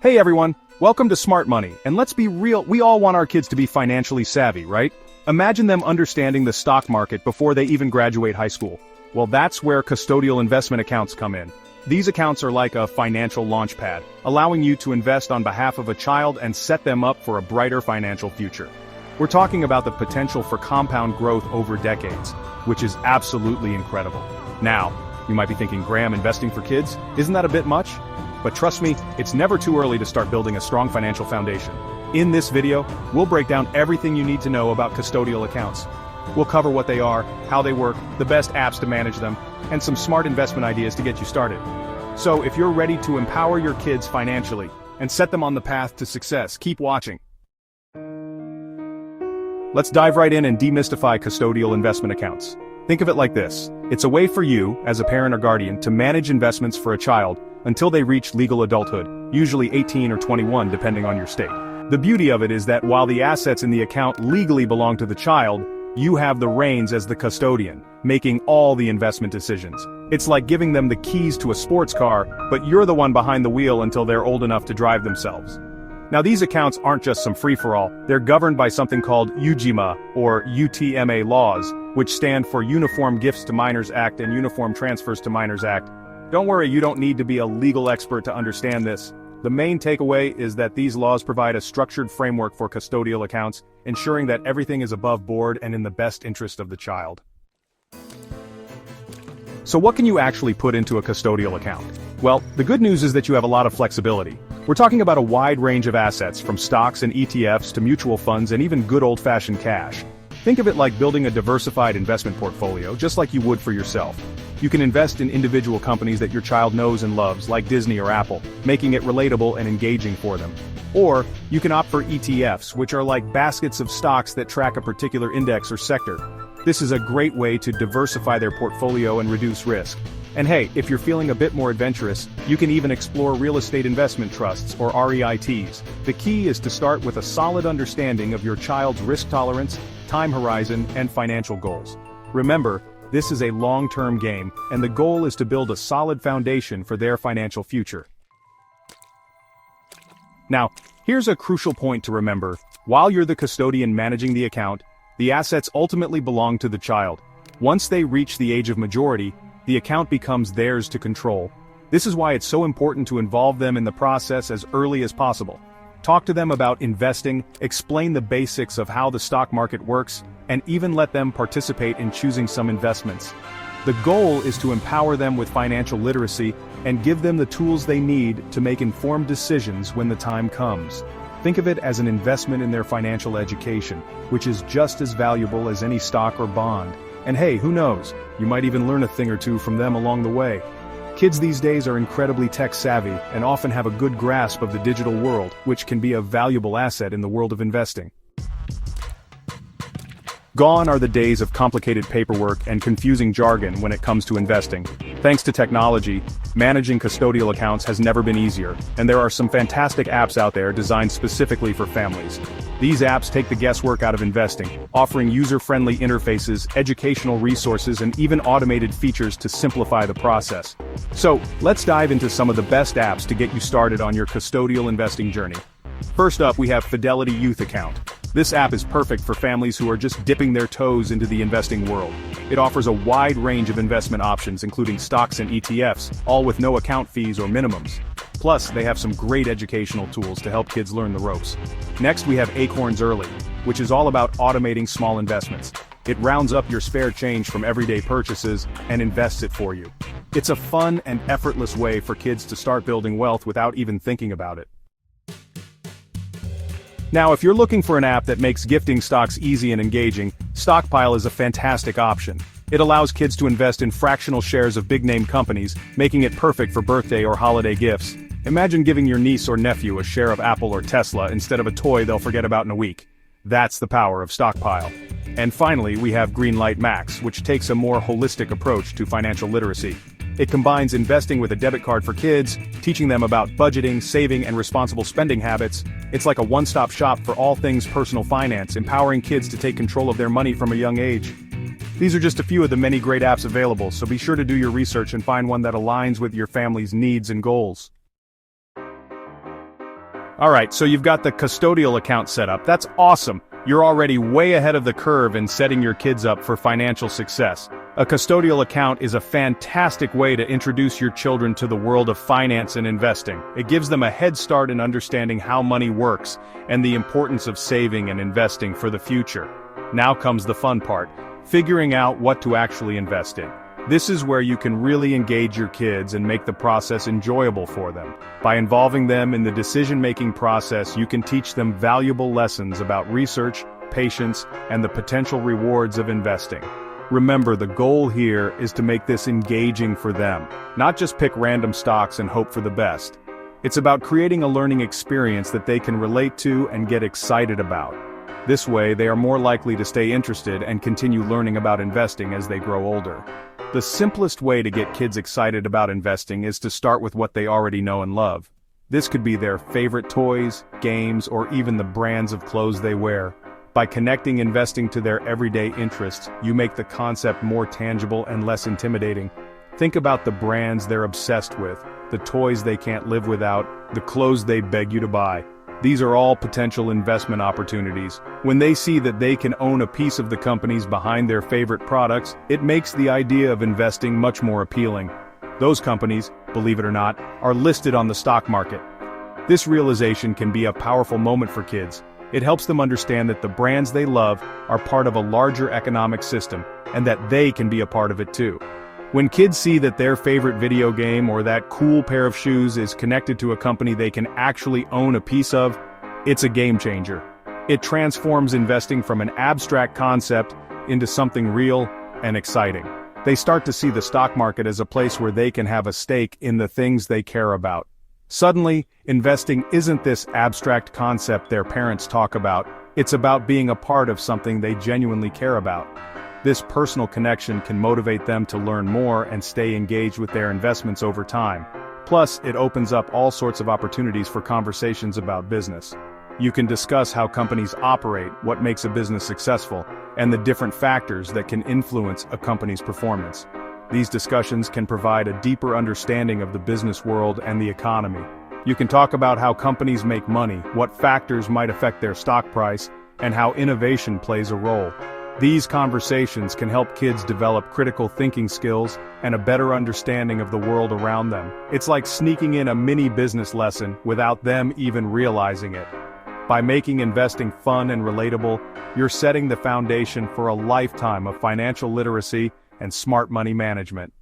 Hey everyone, welcome to Smart Money, and let's be real, we all want our kids to be financially savvy, right? Imagine them understanding the stock market before they even graduate high school. Well, that's where custodial investment accounts come in. These accounts are like a financial launch pad, allowing you to invest on behalf of a child and set them up for a brighter financial future. We're talking about the potential for compound growth over decades, which is absolutely incredible. Now, you might be thinking, Graham, investing for kids, isn't that a bit much? But trust me, it's never too early to start building a strong financial foundation. In this video, we'll break down everything you need to know about custodial accounts. We'll cover what they are, how they work, the best apps to manage them, and some smart investment ideas to get you started. So if you're ready to empower your kids financially and set them on the path to success, keep watching. Let's dive right in and demystify custodial investment accounts. Think of it like this. It's a way for you, as a parent or guardian, to manage investments for a child until they reach legal adulthood, usually 18 or 21 depending on your state. The beauty of it is that while the assets in the account legally belong to the child, you have the reins as the custodian, making all the investment decisions. It's like giving them the keys to a sports car, but you're the one behind the wheel until they're old enough to drive themselves. Now these accounts aren't just some free-for-all, they're governed by something called UGMA, or UTMA laws, which stand for Uniform Gifts to Minors Act and Uniform Transfers to Minors Act. Don't worry, you don't need to be a legal expert to understand this. The main takeaway is that these laws provide a structured framework for custodial accounts, ensuring that everything is above board and in the best interest of the child. So what can you actually put into a custodial account? Well, the good news is that you have a lot of flexibility. We're talking about a wide range of assets, from stocks and ETFs to mutual funds and even good old-fashioned cash. Think of it like building a diversified investment portfolio, just like you would for yourself. You can invest in individual companies that your child knows and loves, like Disney or Apple, making it relatable and engaging for them. Or, you can opt for ETFs, which are like baskets of stocks that track a particular index or sector. This is a great way to diversify their portfolio and reduce risk. And hey, if you're feeling a bit more adventurous, you can even explore real estate investment trusts, or REITs. The key is to start with a solid understanding of your child's risk tolerance, time horizon, and financial goals. Remember, this is a long-term game, and the goal is to build a solid foundation for their financial future. Now, here's a crucial point to remember. While you're the custodian managing the account, the assets ultimately belong to the child. Once they reach the age of majority, the account becomes theirs to control. This is why it's so important to involve them in the process as early as possible. Talk to them about investing, explain the basics of how the stock market works, and even let them participate in choosing some investments. The goal is to empower them with financial literacy and give them the tools they need to make informed decisions when the time comes. Think of it as an investment in their financial education, which is just as valuable as any stock or bond. And hey, who knows, you might even learn a thing or two from them along the way. Kids these days are incredibly tech-savvy and often have a good grasp of the digital world, which can be a valuable asset in the world of investing. Gone are the days of complicated paperwork and confusing jargon when it comes to investing. Thanks to technology, managing custodial accounts has never been easier, and there are some fantastic apps out there designed specifically for families. These apps take the guesswork out of investing, offering user-friendly interfaces, educational resources, and even automated features to simplify the process. So, let's dive into some of the best apps to get you started on your custodial investing journey. First up, we have Fidelity Youth Account. This app is perfect for families who are just dipping their toes into the investing world. It offers a wide range of investment options, including stocks and ETFs, all with no account fees or minimums. Plus, they have some great educational tools to help kids learn the ropes. Next, we have Acorns Early, which is all about automating small investments. It rounds up your spare change from everyday purchases and invests it for you. It's a fun and effortless way for kids to start building wealth without even thinking about it. Now, if you're looking for an app that makes gifting stocks easy and engaging, Stockpile is a fantastic option. It allows kids to invest in fractional shares of big-name companies, making it perfect for birthday or holiday gifts. Imagine giving your niece or nephew a share of Apple or Tesla instead of a toy they'll forget about in a week. That's the power of Stockpile. And finally, we have Greenlight Max, which takes a more holistic approach to financial literacy. It combines investing with a debit card for kids, teaching them about budgeting, saving, and responsible spending habits. It's like a one-stop shop for all things personal finance, empowering kids to take control of their money from a young age. These are just a few of the many great apps available, so be sure to do your research and find one that aligns with your family's needs and goals. Alright, so you've got the custodial account set up. That's awesome. You're already way ahead of the curve in setting your kids up for financial success. A custodial account is a fantastic way to introduce your children to the world of finance and investing. It gives them a head start in understanding how money works and the importance of saving and investing for the future. Now comes the fun part, figuring out what to actually invest in. This is where you can really engage your kids and make the process enjoyable for them. By involving them in the decision-making process, you can teach them valuable lessons about research, patience, and the potential rewards of investing. Remember, the goal here is to make this engaging for them, not just pick random stocks and hope for the best. It's about creating a learning experience that they can relate to and get excited about. This way, they are more likely to stay interested and continue learning about investing as they grow older. The simplest way to get kids excited about investing is to start with what they already know and love. This could be their favorite toys, games, or even the brands of clothes they wear. By connecting investing to their everyday interests, you make the concept more tangible and less intimidating. Think about the brands they're obsessed with, the toys they can't live without, the clothes they beg you to buy. These are all potential investment opportunities. When they see that they can own a piece of the companies behind their favorite products, it makes the idea of investing much more appealing. Those companies, believe it or not, are listed on the stock market. This realization can be a powerful moment for kids. It helps them understand that the brands they love are part of a larger economic system, and that they can be a part of it too. When kids see that their favorite video game or that cool pair of shoes is connected to a company they can actually own a piece of, it's a game changer. It transforms investing from an abstract concept into something real and exciting. They start to see the stock market as a place where they can have a stake in the things they care about. Suddenly, investing isn't this abstract concept their parents talk about, it's about being a part of something they genuinely care about. This personal connection can motivate them to learn more and stay engaged with their investments over time. Plus, it opens up all sorts of opportunities for conversations about business. You can discuss how companies operate, what makes a business successful, and the different factors that can influence a company's performance. These discussions can provide a deeper understanding of the business world and the economy. You can talk about how companies make money, what factors might affect their stock price, and how innovation plays a role. These conversations can help kids develop critical thinking skills and a better understanding of the world around them. It's like sneaking in a mini business lesson without them even realizing it. By making investing fun and relatable, you're setting the foundation for a lifetime of financial literacy and smart money management.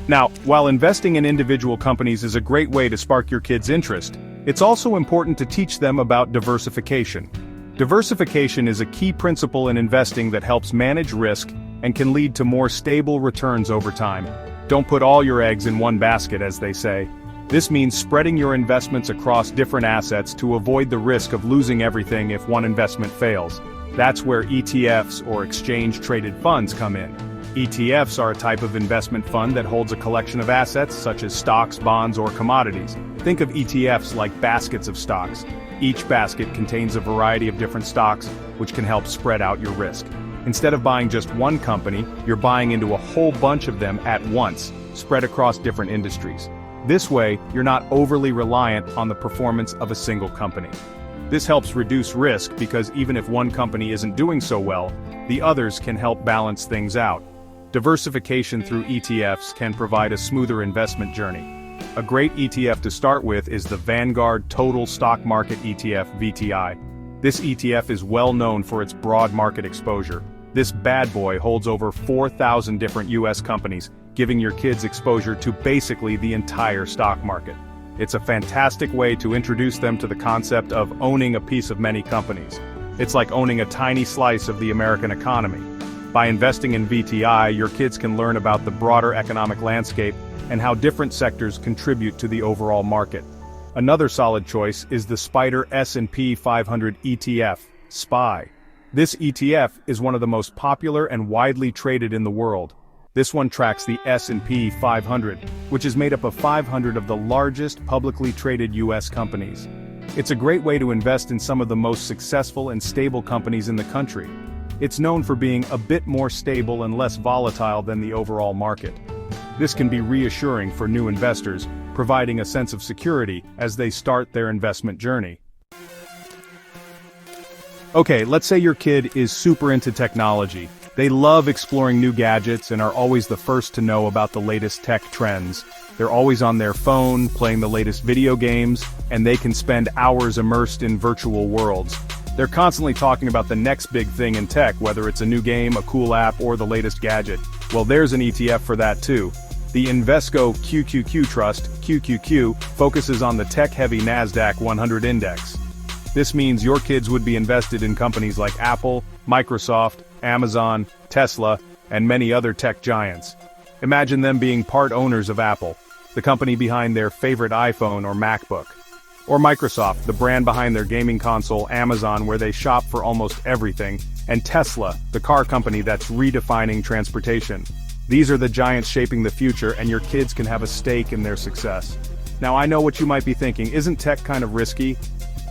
Now, while investing in individual companies is a great way to spark your kids' interest, it's also important to teach them about diversification. Diversification is a key principle in investing that helps manage risk and can lead to more stable returns over time. Don't put all your eggs in one basket, as they say. This means spreading your investments across different assets to avoid the risk of losing everything if one investment fails. That's where ETFs or exchange-traded funds come in. ETFs are a type of investment fund that holds a collection of assets such as stocks, bonds, or commodities. Think of ETFs like baskets of stocks. Each basket contains a variety of different stocks, which can help spread out your risk. Instead of buying just one company, you're buying into a whole bunch of them at once, spread across different industries. This way, you're not overly reliant on the performance of a single company. This helps reduce risk because even if one company isn't doing so well, the others can help balance things out. Diversification through ETFs can provide a smoother investment journey. A great ETF to start with is the Vanguard Total Stock Market ETF (VTI). This ETF is well known for its broad market exposure. This bad boy holds over 4,000 different US companies, giving your kids exposure to basically the entire stock market. It's a fantastic way to introduce them to the concept of owning a piece of many companies. It's like owning a tiny slice of the American economy. By investing in VTI, your kids can learn about the broader economic landscape and how different sectors contribute to the overall market. Another solid choice is the SPDR S&P 500 ETF, SPY. This ETF is one of the most popular and widely traded in the world. This one tracks the S&P 500, which is made up of 500 of the largest publicly traded US companies. It's a great way to invest in some of the most successful and stable companies in the country. It's known for being a bit more stable and less volatile than the overall market. This can be reassuring for new investors, providing a sense of security as they start their investment journey. Okay, let's say your kid is super into technology. They love exploring new gadgets and are always the first to know about the latest tech trends. They're always on their phone, playing the latest video games, and they can spend hours immersed in virtual worlds. They're constantly talking about the next big thing in tech, whether it's a new game, a cool app, or the latest gadget. Well, there's an ETF for that too. The Invesco QQQ Trust, QQQ, focuses on the tech-heavy NASDAQ 100 index. This means your kids would be invested in companies like Apple, Microsoft, Amazon, Tesla, and many other tech giants. Imagine them being part owners of Apple, the company behind their favorite iPhone or MacBook. Or Microsoft, the brand behind their gaming console, Amazon, where they shop for almost everything, and Tesla, the car company that's redefining transportation. These are the giants shaping the future, and your kids can have a stake in their success. Now I know what you might be thinking, isn't tech kind of risky?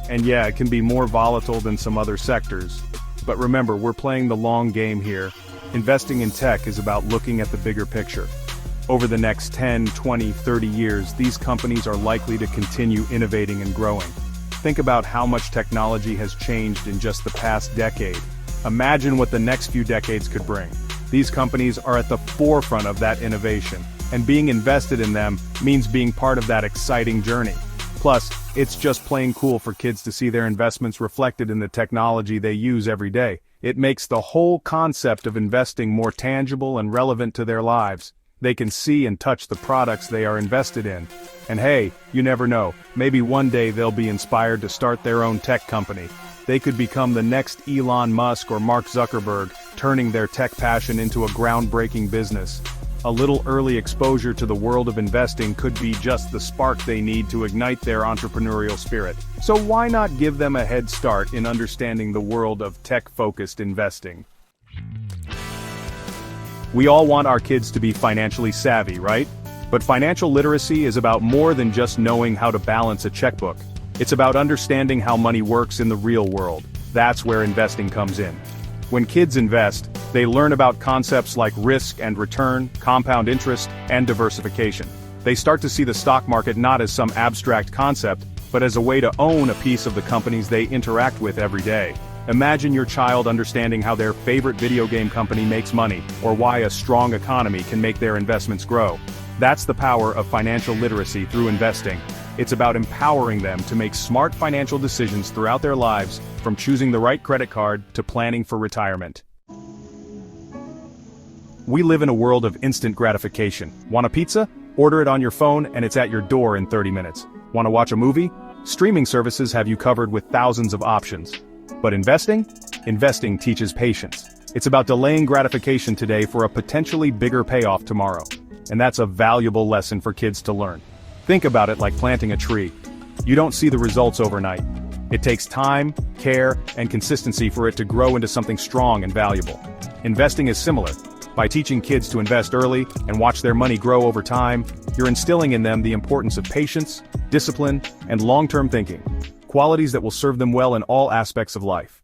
And yeah, it can be more volatile than some other sectors. But remember, we're playing the long game here. Investing in tech is about looking at the bigger picture. Over the next 10, 20, 30 years, these companies are likely to continue innovating and growing. Think about how much technology has changed in just the past decade. Imagine what the next few decades could bring. These companies are at the forefront of that innovation, and being invested in them means being part of that exciting journey. Plus, it's just plain cool for kids to see their investments reflected in the technology they use every day. It makes the whole concept of investing more tangible and relevant to their lives. They can see and touch the products they are invested in. And hey, you never know, maybe one day they'll be inspired to start their own tech company. They could become the next Elon Musk or Mark Zuckerberg, turning their tech passion into a groundbreaking business. A little early exposure to the world of investing could be just the spark they need to ignite their entrepreneurial spirit. So why not give them a head start in understanding the world of tech-focused investing? We all want our kids to be financially savvy, right? But financial literacy is about more than just knowing how to balance a checkbook. It's about understanding how money works in the real world. That's where investing comes in. When kids invest, they learn about concepts like risk and return, compound interest, and diversification. They start to see the stock market not as some abstract concept, but as a way to own a piece of the companies they interact with every day. Imagine your child understanding how their favorite video game company makes money, or why a strong economy can make their investments grow. That's the power of financial literacy through investing. It's about empowering them to make smart financial decisions throughout their lives, from choosing the right credit card to planning for retirement. We live in a world of instant gratification. Want a pizza? Order it on your phone and it's at your door in 30 minutes. Want to watch a movie? Streaming services have you covered with thousands of options. But investing? Investing teaches patience. It's about delaying gratification today for a potentially bigger payoff tomorrow. And that's a valuable lesson for kids to learn. Think about it like planting a tree. You don't see the results overnight. It takes time, care, and consistency for it to grow into something strong and valuable. Investing is similar. By teaching kids to invest early and watch their money grow over time, you're instilling in them the importance of patience, discipline, and long-term thinking, qualities that will serve them well in all aspects of life.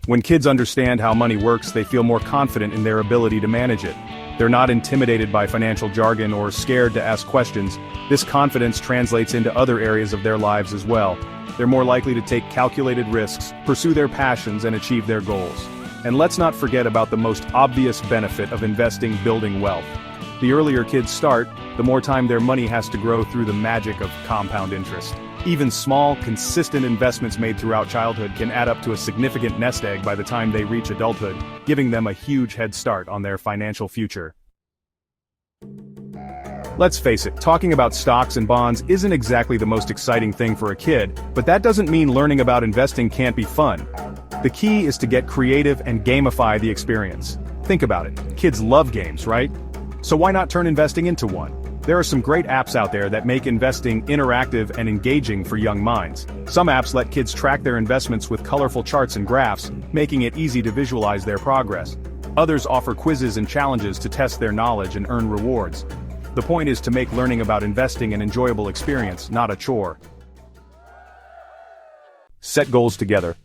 When kids understand how money works, they feel more confident in their ability to manage it. They're not intimidated by financial jargon or scared to ask questions. This confidence translates into other areas of their lives as well. They're more likely to take calculated risks, pursue their passions, and achieve their goals. And let's not forget about the most obvious benefit of investing: building wealth. The earlier kids start, the more time their money has to grow through the magic of compound interest. Even small, consistent investments made throughout childhood can add up to a significant nest egg by the time they reach adulthood, giving them a huge head start on their financial future. Let's face it, talking about stocks and bonds isn't exactly the most exciting thing for a kid, but that doesn't mean learning about investing can't be fun. The key is to get creative and gamify the experience. Think about it, kids love games, right? So why not turn investing into one? There are some great apps out there that make investing interactive and engaging for young minds. Some apps let kids track their investments with colorful charts and graphs, making it easy to visualize their progress. Others offer quizzes and challenges to test their knowledge and earn rewards. The point is to make learning about investing an enjoyable experience, not a chore. Set goals together.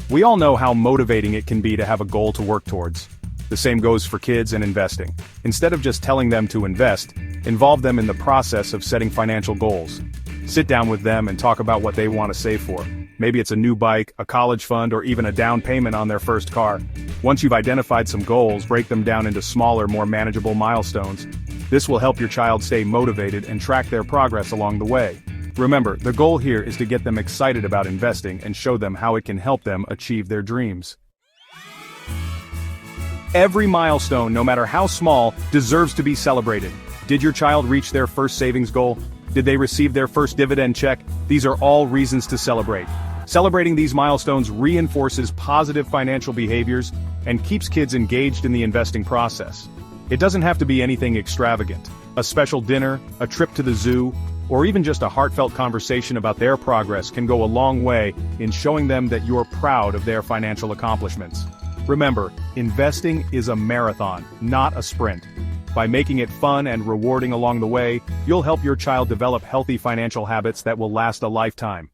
We all know how motivating it can be to have a goal to work towards. The same goes for kids and investing. Instead of just telling them to invest, involve them in the process of setting financial goals. Sit down with them and talk about what they want to save for. Maybe it's a new bike, a college fund, or even a down payment on their first car. Once you've identified some goals, break them down into smaller, more manageable milestones. This will help your child stay motivated and track their progress along the way. Remember, the goal here is to get them excited about investing and show them how it can help them achieve their dreams. Every milestone, no matter how small, deserves to be celebrated. Did your child reach their first savings goal? Did they receive their first dividend check? These are all reasons to celebrate. Celebrating these milestones reinforces positive financial behaviors and keeps kids engaged in the investing process. It doesn't have to be anything extravagant. A special dinner, a trip to the zoo, or even just a heartfelt conversation about their progress can go a long way in showing them that you're proud of their financial accomplishments. Remember, investing is a marathon, not a sprint. By making it fun and rewarding along the way, you'll help your child develop healthy financial habits that will last a lifetime.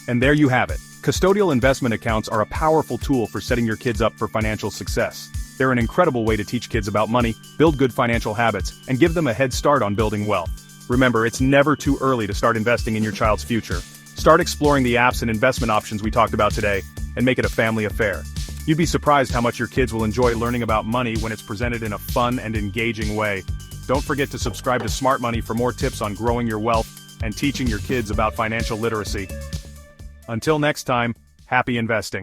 And there you have it. Custodial investment accounts are a powerful tool for setting your kids up for financial success. They're an incredible way to teach kids about money, build good financial habits, and give them a head start on building wealth. Remember, it's never too early to start investing in your child's future. Start exploring the apps and investment options we talked about today, and make it a family affair. You'd be surprised how much your kids will enjoy learning about money when it's presented in a fun and engaging way. Don't forget to subscribe to Smart Money for more tips on growing your wealth and teaching your kids about financial literacy. Until next time, happy investing.